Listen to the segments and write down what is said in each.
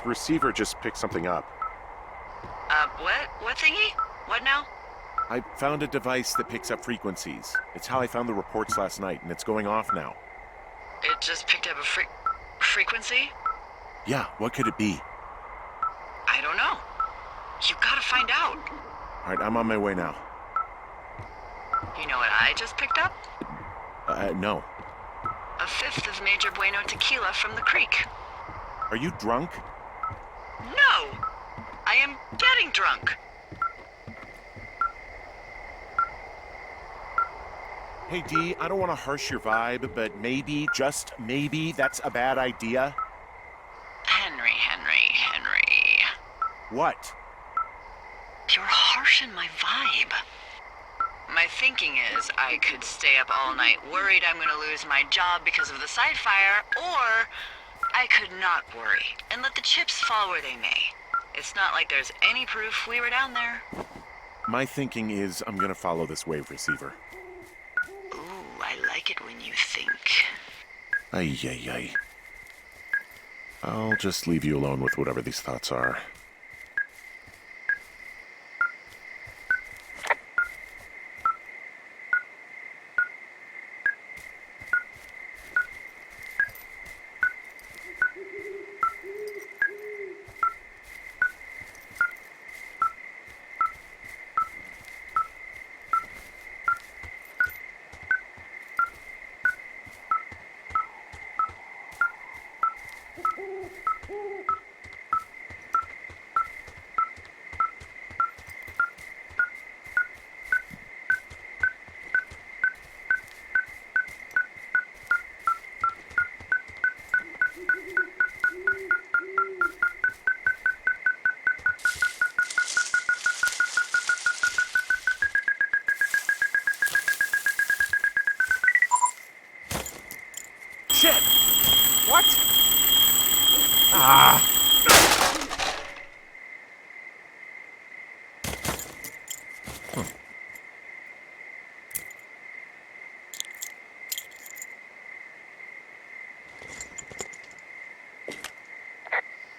receiver just picked something up. What? What thingy? What now? I found a device that picks up frequencies. It's how I found the reports last night, and it's going off now. It just picked up a frequency? Yeah, what could it be? I don't know. You gotta find out. All right, I'm on my way now. You know what I just picked up? No. A fifth of Major Bueno tequila from the creek. Are you drunk? No! I am getting drunk. Hey, Dee, I don't want to harsh your vibe, but maybe, just maybe, that's a bad idea. Henry. What? You're harshing my vibe. My thinking is I could stay up all night worried I'm gonna lose my job because of the side fire, or I could not worry and let the chips fall where they may. It's not like there's any proof we were down there. My thinking is I'm gonna follow this wave receiver. Ooh, I like it when you think. Ay. I'll just leave you alone with whatever these thoughts are. Shit! What? Ah!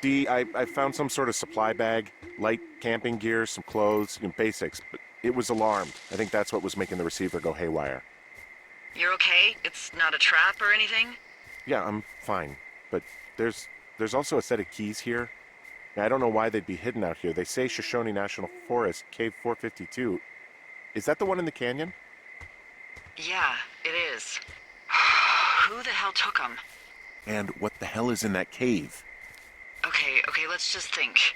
Dee, I found some sort of supply bag, light camping gear, some clothes, basics, but it was alarmed. I think that's what was making the receiver go haywire. You're okay? It's not a trap or anything? Yeah, I'm fine, but there's also a set of keys here. I don't know why they'd be hidden out here. They say Shoshone National Forest, Cave 452. Is that the one in the canyon? Yeah, it is. Who the hell took them? And what the hell is in that cave? Okay, let's just think.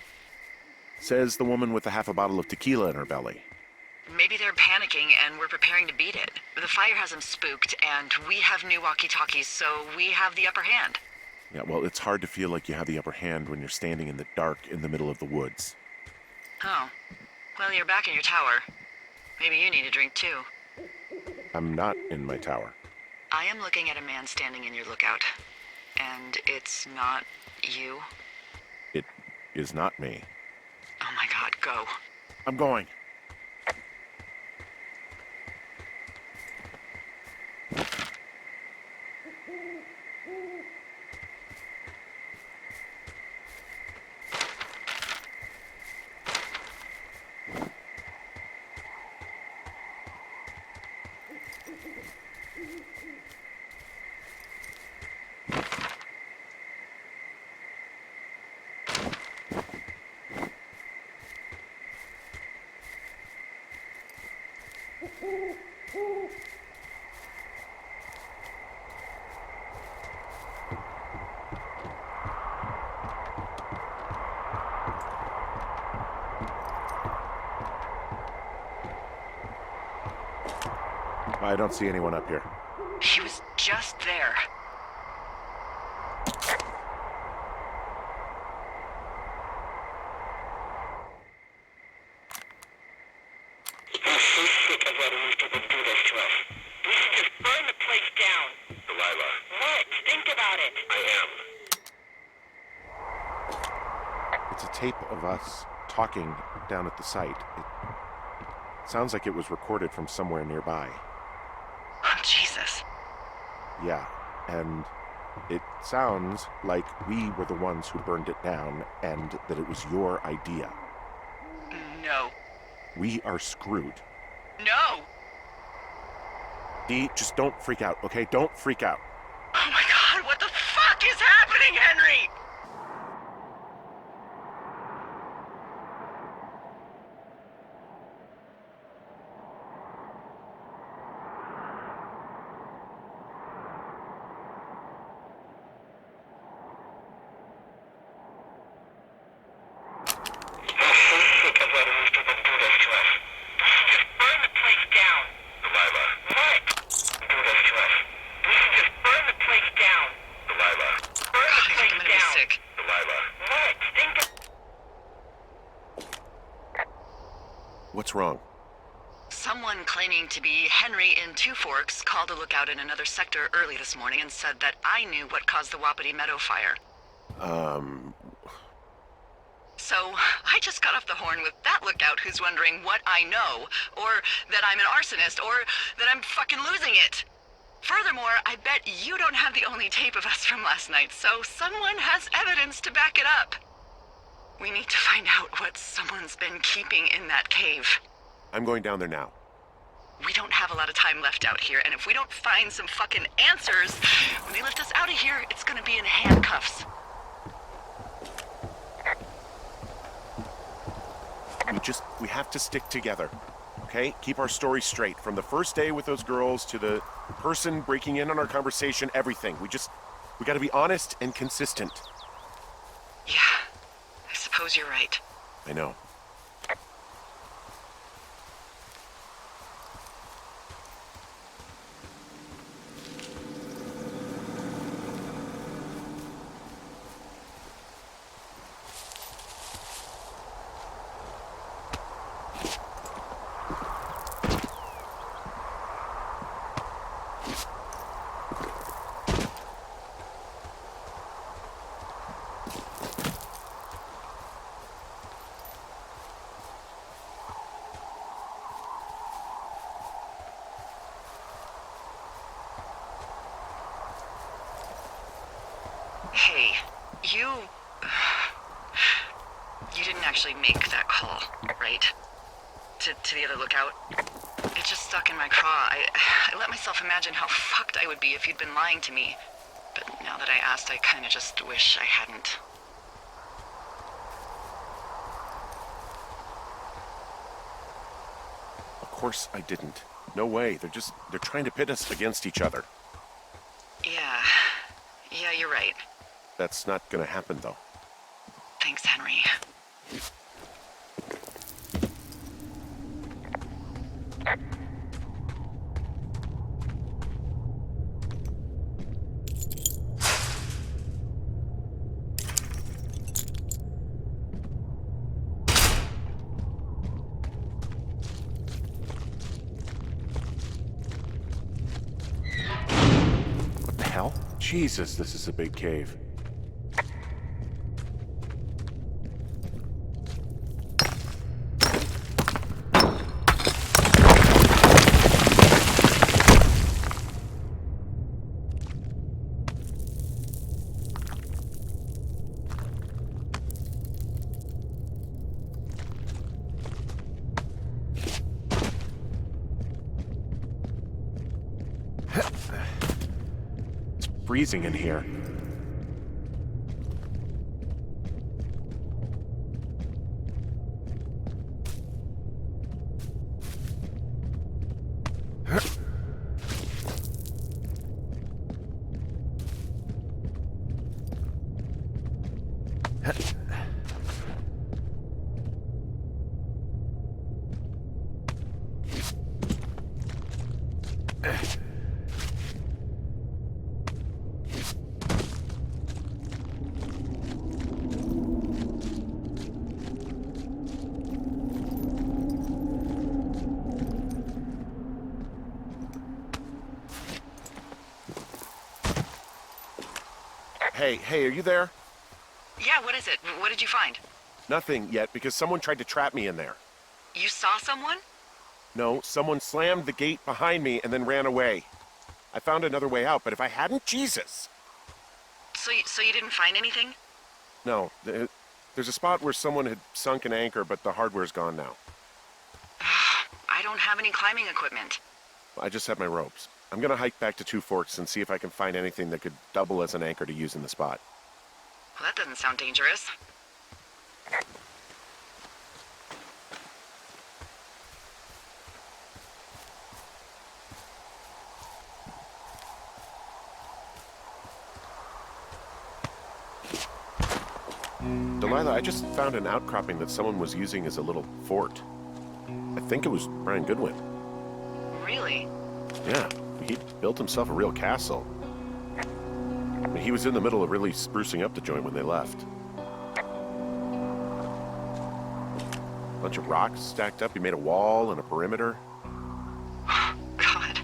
Says the woman with a half a bottle of tequila in her belly. Maybe they're panicking and we're preparing to beat it. The fire has them spooked, and we have new walkie-talkies, so we have the upper hand. Yeah, well, it's hard to feel like you have the upper hand when you're standing in the dark in the middle of the woods. Oh. Well, you're back in your tower. Maybe you need a drink, too. I'm not in my tower. I am looking at a man standing in your lookout. And it's not you? It is not me. Oh my God, go. I'm going. I don't see anyone up here. He was just there. I'm so sick of letting these people do this to us. We should just burn the place down. Delilah, What? Think about it. I am. It's a tape of us talking down at the site. It sounds like it was recorded from somewhere nearby. Oh, Jesus. Yeah, and It sounds like we were the ones who burned it down and that it was your idea. No. We are screwed. No! Dee, just don't freak out, okay? Don't freak out. Oh my god, what the fuck is happening, Henry? I'm so sick of letting these people do this to us. We should just burn the place down. Delilah. What? Do this to us. We should just burn the place down. Delilah. Burn the I think place I'm gonna be down. sick. Delilah. What? Think of... What's wrong? Someone claiming to be Henry in Two Forks called a lookout in another sector early this morning and said that I knew what caused the Wapiti Meadow fire. So, I just got off the horn with that lookout who's wondering what I know, or that I'm an arsonist, or that I'm fucking losing it. Furthermore, I bet you don't have the only tape of us from last night, so someone has evidence to back it up. We need to find out what someone's been keeping in that cave. I'm going down there now. We don't have a lot of time left out here, and if we don't find some fucking answers, when they lift us out of here, it's gonna be in handcuffs. We have to stick together, okay? Keep our story straight. From the first day with those girls to the person breaking in on our conversation, everything. We gotta be honest and consistent. Yeah, I suppose you're right. I know. Hey, you didn't actually make that call, right? To the other lookout? It just stuck in my craw. I let myself imagine how fucked I would be if you'd been lying to me. But now that I asked, I kinda just wish I hadn't. Of course I didn't. No way. They're trying to pit us against each other. Yeah, you're right. That's not gonna happen, though. Thanks, Henry. What the hell? Jesus, this is a big cave. It's freezing in here. Hey, are you there? Yeah, what is it? What did you find? Nothing yet, because someone tried to trap me in there. You saw someone? No, someone slammed the gate behind me and then ran away. I found another way out, but if I hadn't, Jesus! So you didn't find anything? No, there's a spot where someone had sunk an anchor, but the hardware's gone now. I don't have any climbing equipment. I just have my ropes. I'm gonna hike back to Two Forks and see if I can find anything that could double as an anchor to use in the spot. Well, that doesn't sound dangerous. Delilah, I just found an outcropping that someone was using as a little fort. I think it was Brian Goodwin. Really? Yeah, he built himself a real castle. I mean, he was in the middle of really sprucing up the joint when they left. Bunch of rocks stacked up. He made a wall and a perimeter. God.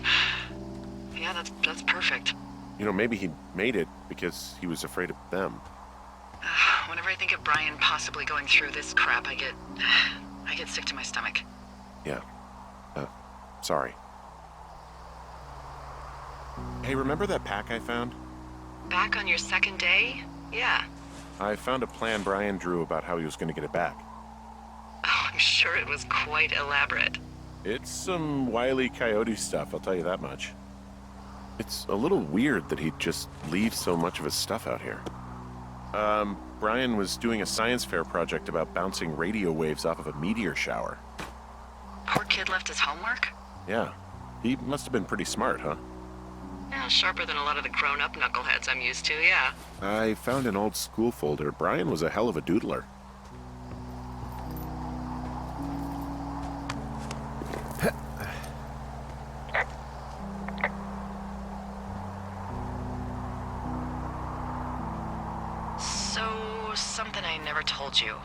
Yeah, that's perfect. You know, maybe he made it because he was afraid of them. Whenever I think of Brian possibly going through this crap, I get sick to my stomach. Yeah. Sorry. Hey, remember that pack I found? Back on your second day? Yeah. I found a plan Brian drew about how he was going to get it back. Oh, I'm sure it was quite elaborate. It's some Wile E. Coyote stuff, I'll tell you that much. It's a little weird that he'd just leave so much of his stuff out here. Brian was doing a science fair project about bouncing radio waves off of a meteor shower. Poor kid left his homework? Yeah. He must have been pretty smart, huh? Yeah, sharper than a lot of the grown-up knuckleheads I'm used to, yeah. I found an old school folder. Brian was a hell of a doodler. So, something I never told you,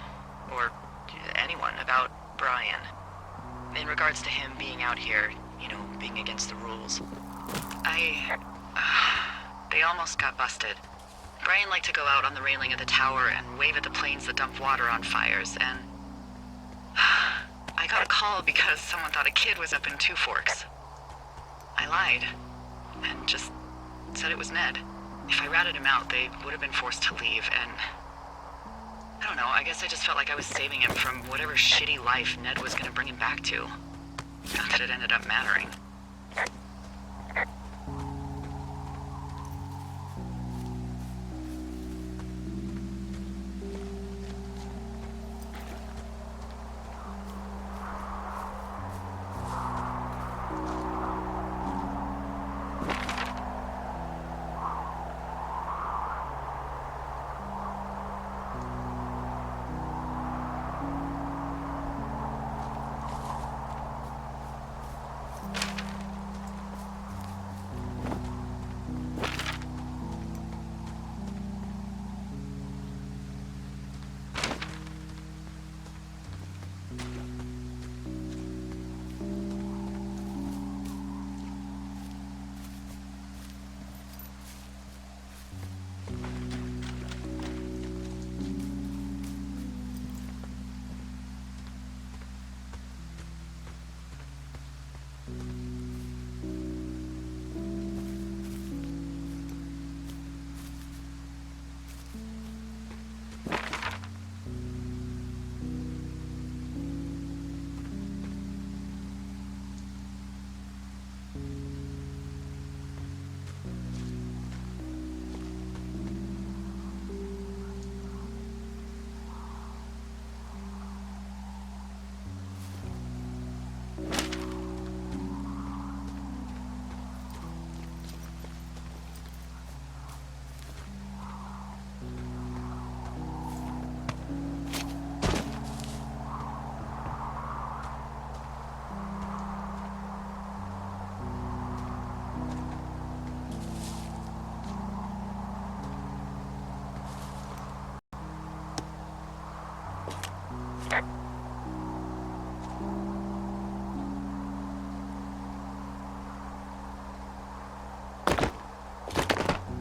or anyone, about Brian. In regards to him being out here, you know, being against the rules. They almost got busted. Brian liked to go out on the railing of the tower and wave at the planes that dump water on fires, and I got a call because someone thought a kid was up in Two Forks. I lied, and just said it was Ned. If I ratted him out, they would have been forced to leave, and I don't know, I guess I just felt like I was saving him from whatever shitty life Ned was gonna bring him back to. Not that it ended up mattering.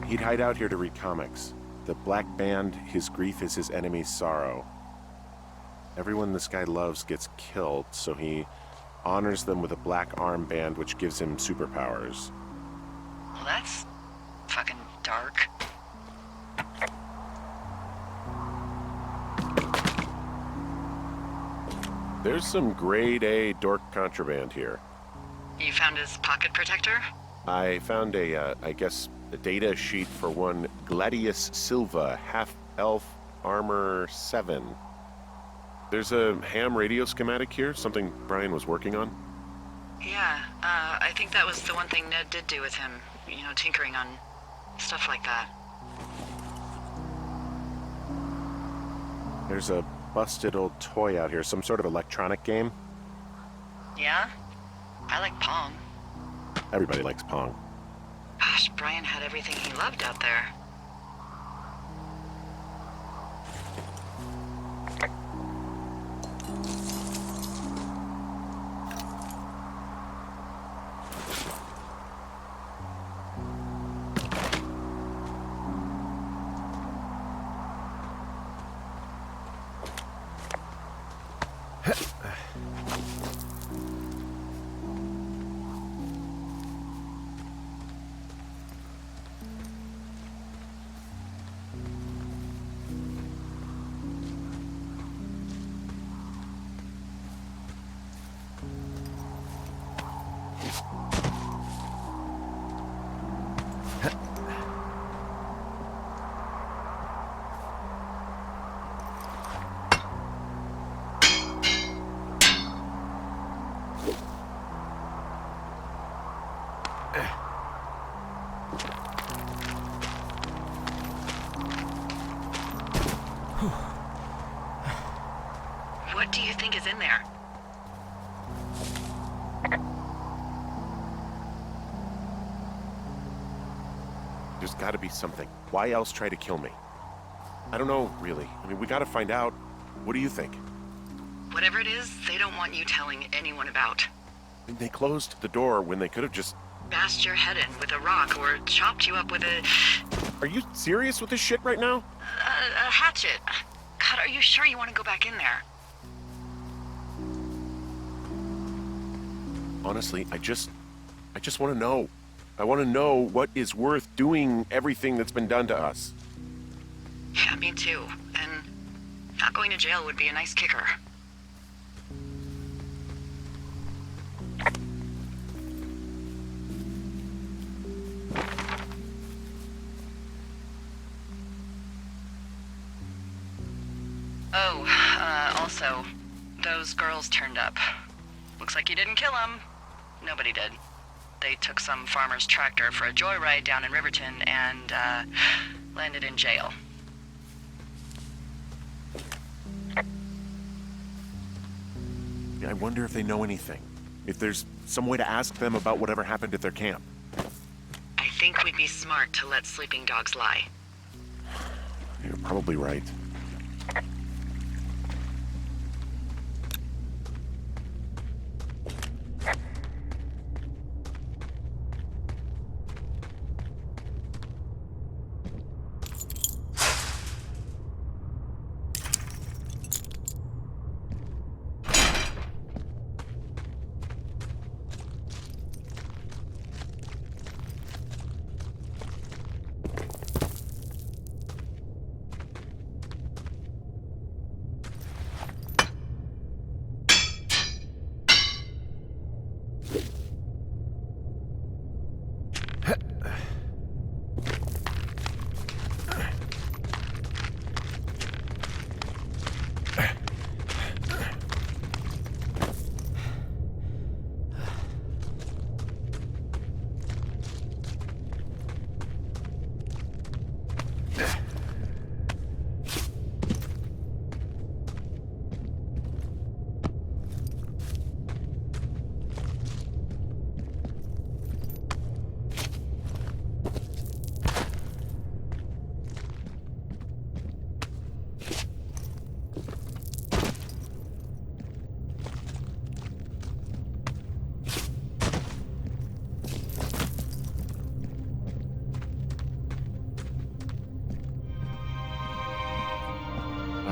He'd hide out here to read comics. The Black Band, his grief is his enemy's sorrow. Everyone this guy loves gets killed, so he honors them with a black armband which gives him superpowers. Well, that's fucking dark. There's some grade A dork contraband here. You found his pocket protector? I found a data sheet for one Gladius Silva, half-elf, armor 7. There's a ham radio schematic here, something Brian was working on. Yeah, I think that was the one thing Ned did do with him. You know, tinkering on stuff like that. There's a busted old toy out here, some sort of electronic game. Yeah? I like Pong. Everybody likes Pong. Gosh, Brian had everything he loved out there. What do you think is in there? There's gotta be something. Why else try to kill me? I don't know, really. I mean, we gotta find out. What do you think? Whatever it is, they don't want you telling anyone about. I mean, they closed the door when they could have just... Bashed your head in with a rock or chopped you up with a Are you serious with this shit right now? hatchet. God, are you sure you want to go back in there? Honestly, I just want to know. I want to know what is worth doing everything that's been done to us. Yeah, me too. And not going to jail would be a nice kicker. Oh, also, those girls turned up. Looks like you didn't kill them. Nobody did. They took some farmer's tractor for a joyride down in Riverton and, landed in jail. I wonder if they know anything. If there's some way to ask them about whatever happened at their camp. I think we'd be smart to let sleeping dogs lie. You're probably right.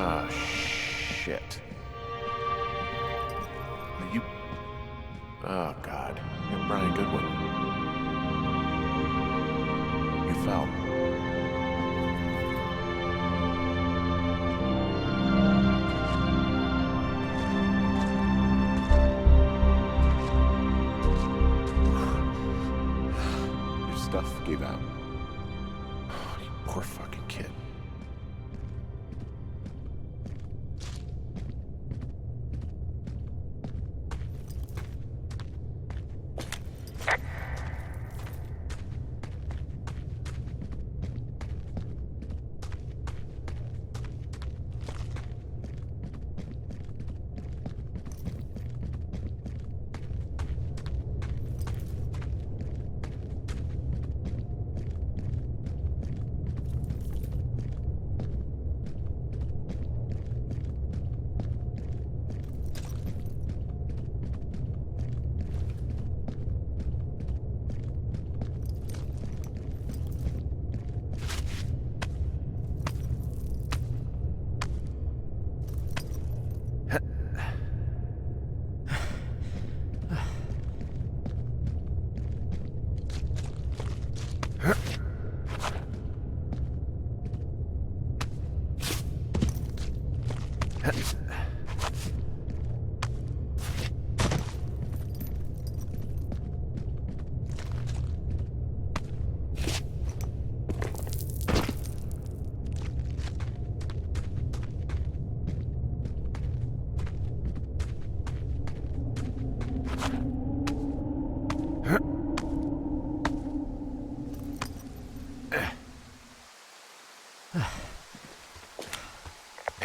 Ah, shit. You... Oh, God. You're Brian Goodwin. You fell.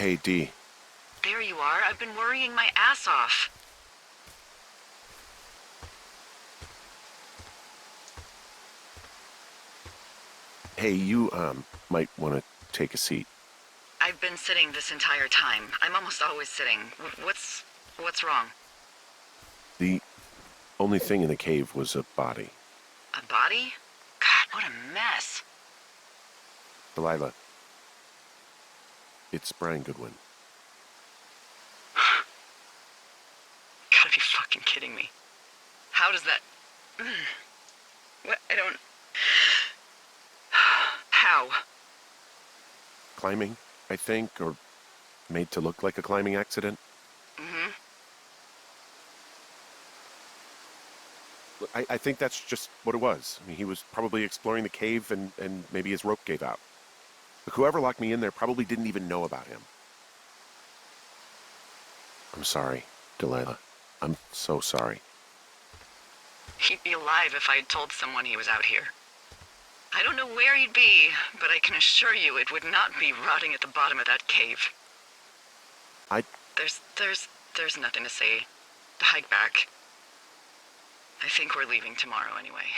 Hey, Dee. There you are. I've been worrying my ass off. Hey, you, might want to take a seat. I've been sitting this entire time. I'm almost always sitting. What's wrong? The only thing in the cave was a body. A body? God, what a mess. Delilah. It's Brian Goodwin. Gotta be fucking kidding me. How does that... What? I don't... How? Climbing, I think, or made to look like a climbing accident. Mm-hmm. I think that's just what it was. I mean, he was probably exploring the cave and maybe his rope gave out. But whoever locked me in there probably didn't even know about him. I'm sorry, Delilah. I'm so sorry. He'd be alive if I had told someone he was out here. I don't know where he'd be, but I can assure you it would not be rotting at the bottom of that cave. There's nothing to say. Hike back. I think we're leaving tomorrow anyway.